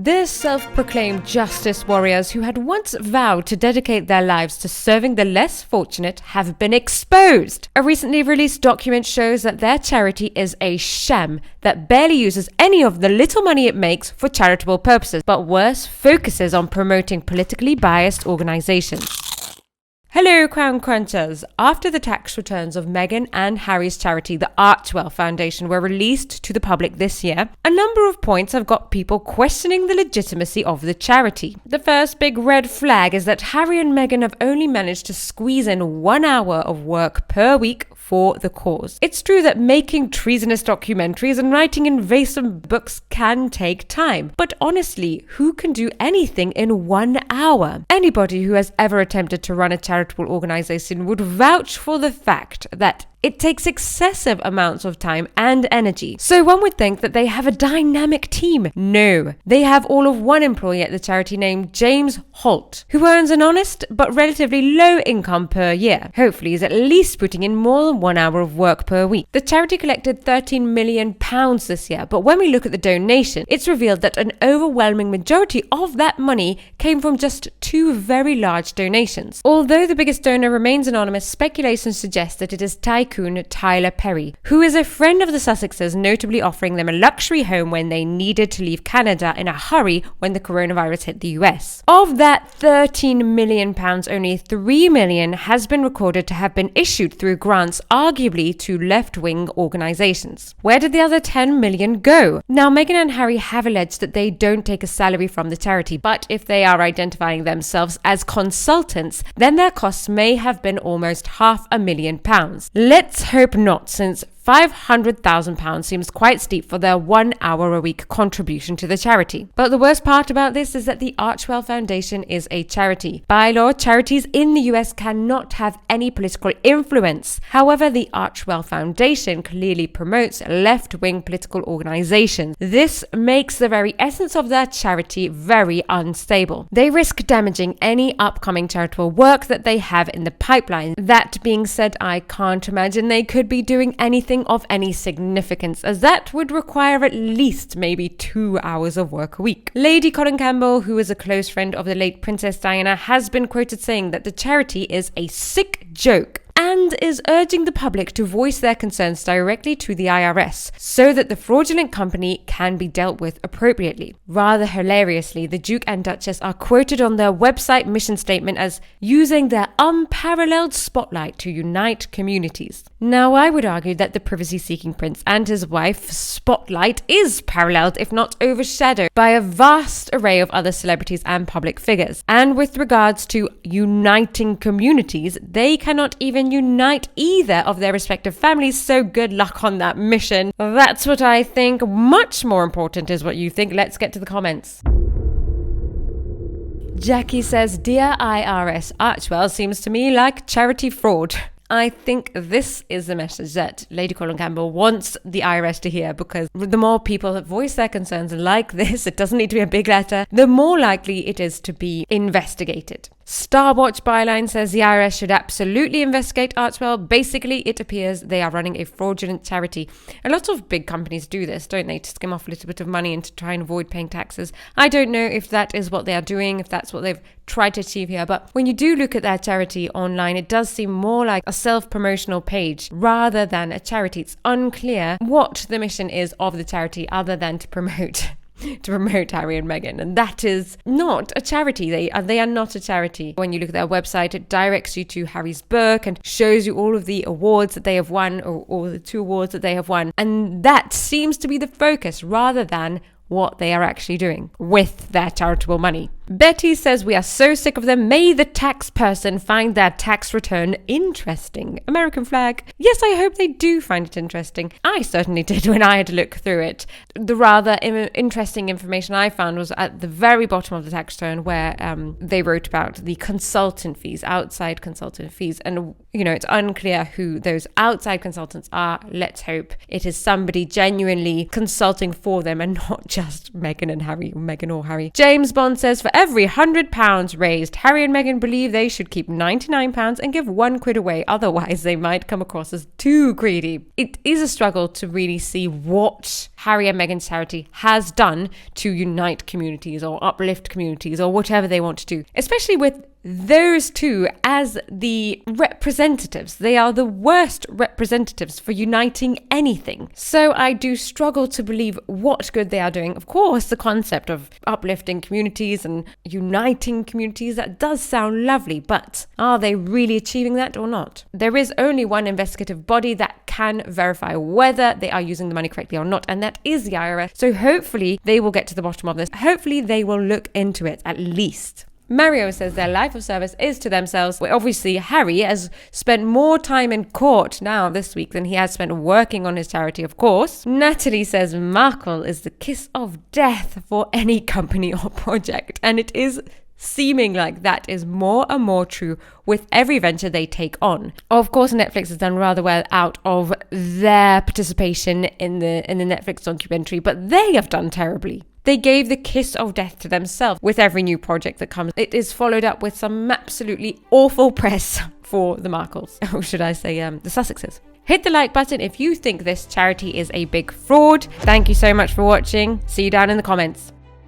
The self-proclaimed justice warriors who had once vowed to dedicate their lives to serving the less fortunate have been exposed. A recently released document shows that their charity is a sham that barely uses any of the little money it makes for charitable purposes, but worse, focuses on promoting politically biased organizations. Hello, Crown Crunchers! After the tax returns of Meghan and Harry's charity, the Archwell Foundation, were released to the public this year, a number of points have got people questioning the legitimacy of the charity. The first big red flag is that Harry and Meghan have only managed to squeeze in 1 hour of work per week for the cause. It's true that making treasonous documentaries and writing invasive books can take time, but honestly, who can do anything in 1 hour? Anybody who has ever attempted to run a charitable organization would vouch for the fact that it takes excessive amounts of time and energy. So one would think that they have a dynamic team. No, they have all of one employee at the charity named James Holt, who earns an honest but relatively low income per year. Hopefully he's at least putting in more than 1 hour of work per week. The charity collected £13 million this year, but when we look at the donation, it's revealed that an overwhelming majority of that money came from just 2 very large donations. Although the biggest donor remains anonymous, speculation suggests that it is tycoon Tyler Perry, who is a friend of the Sussexes, notably offering them a luxury home when they needed to leave Canada in a hurry when the coronavirus hit the US. Of that £13 million, only £3 million has been recorded to have been issued through grants, arguably to left-wing organizations. Where did the other £10 million go? Now, Meghan and Harry have alleged that they don't take a salary from the charity, but if they are identifying themselves as consultants, then their costs may have been almost £500,000. Let's hope not, since £500,000 seems quite steep for their 1 hour a week contribution to the charity. But the worst part about this is that the Archwell Foundation is a charity. By law, charities in the US cannot have any political influence. However, the Archwell Foundation clearly promotes left-wing political organizations. This makes the very essence of their charity very unstable. They risk damaging any upcoming charitable work that they have in the pipeline. That being said, I can't imagine they could be doing anything of any significance, as that would require at least maybe 2 hours of work a week. Lady Colin Campbell, who is a close friend of the late Princess Diana, has been quoted saying that the charity is a sick joke and is urging the public to voice their concerns directly to the IRS so that the fraudulent company can be dealt with appropriately. Rather hilariously, the Duke and Duchess are quoted on their website mission statement as using their unparalleled spotlight to unite communities. Now, I would argue that the privacy-seeking prince and his wife's spotlight is paralleled, if not overshadowed, by a vast array of other celebrities and public figures. And with regards to uniting communities, they cannot even unite either of their respective families, so good luck on that mission. That's what I think. Much more important is what you think. Let's get to the comments. Jackie says, "Dear IRS, Archwell seems to me like charity fraud." I think this is the message that Lady Colin Campbell wants the IRS to hear, because the more people that voice their concerns like this, it doesn't need to be a big letter, the more likely it is to be investigated. Starwatch Byline says the IRS should absolutely investigate Archwell. Basically, it appears they are running a fraudulent charity. A lot of big companies do this, don't they, to skim off a little bit of money and to try and avoid paying taxes. I don't know if that is what they are doing, if that's what they've tried to achieve here, but when you do look at their charity online, it does seem more like a self-promotional page rather than a charity. It's unclear what the mission is of the charity other than to promote Harry and Meghan, and that is not a charity. They are not a charity. When you look at their website, it directs you to Harry's book and shows you all of the awards that they have won, or the 2 awards that they have won, and that seems to be the focus rather than what they are actually doing with their charitable money. Betty says, "We are so sick of them. May the tax person find their tax return interesting." American flag. Yes, I hope they do find it interesting. I certainly did when I had to look through it. The rather interesting information I found was at the very bottom of the tax return, where they wrote about the consultant fees, outside consultant fees. And, it's unclear who those outside consultants are. Let's hope it is somebody genuinely consulting for them and not just Meghan or Harry. James Bond says, "For every £100 raised, Harry and Meghan believe they should keep £99 and give £1 away, otherwise they might come across as too greedy. It is a struggle to really see what Harry and Meghan's charity has done to unite communities or uplift communities or whatever they want to do, especially with those two as the representatives. They are the worst representatives for uniting anything. So I do struggle to believe what good they are doing. Of course, the concept of uplifting communities and uniting communities, that does sound lovely, but are they really achieving that or not? There is only one investigative body that can verify whether they are using the money correctly or not, and that is the IRS. So hopefully they will get to the bottom of this. Hopefully they will look into it at least. Mario says their life of service is to themselves. Well, obviously, Harry has spent more time in court now this week than he has spent working on his charity, of course. Natalie says Markle is the kiss of death for any company or project. And it is seeming like that is more and more true with every venture they take on. Of course, Netflix has done rather well out of their participation in the Netflix documentary, but they have done terribly. They gave the kiss of death to themselves with every new project that comes. It is followed up with some absolutely awful press for the Markles, or should I say the Sussexes. Hit the like button if you think this charity is a big fraud. Thank you so much for watching. See you down in the comments.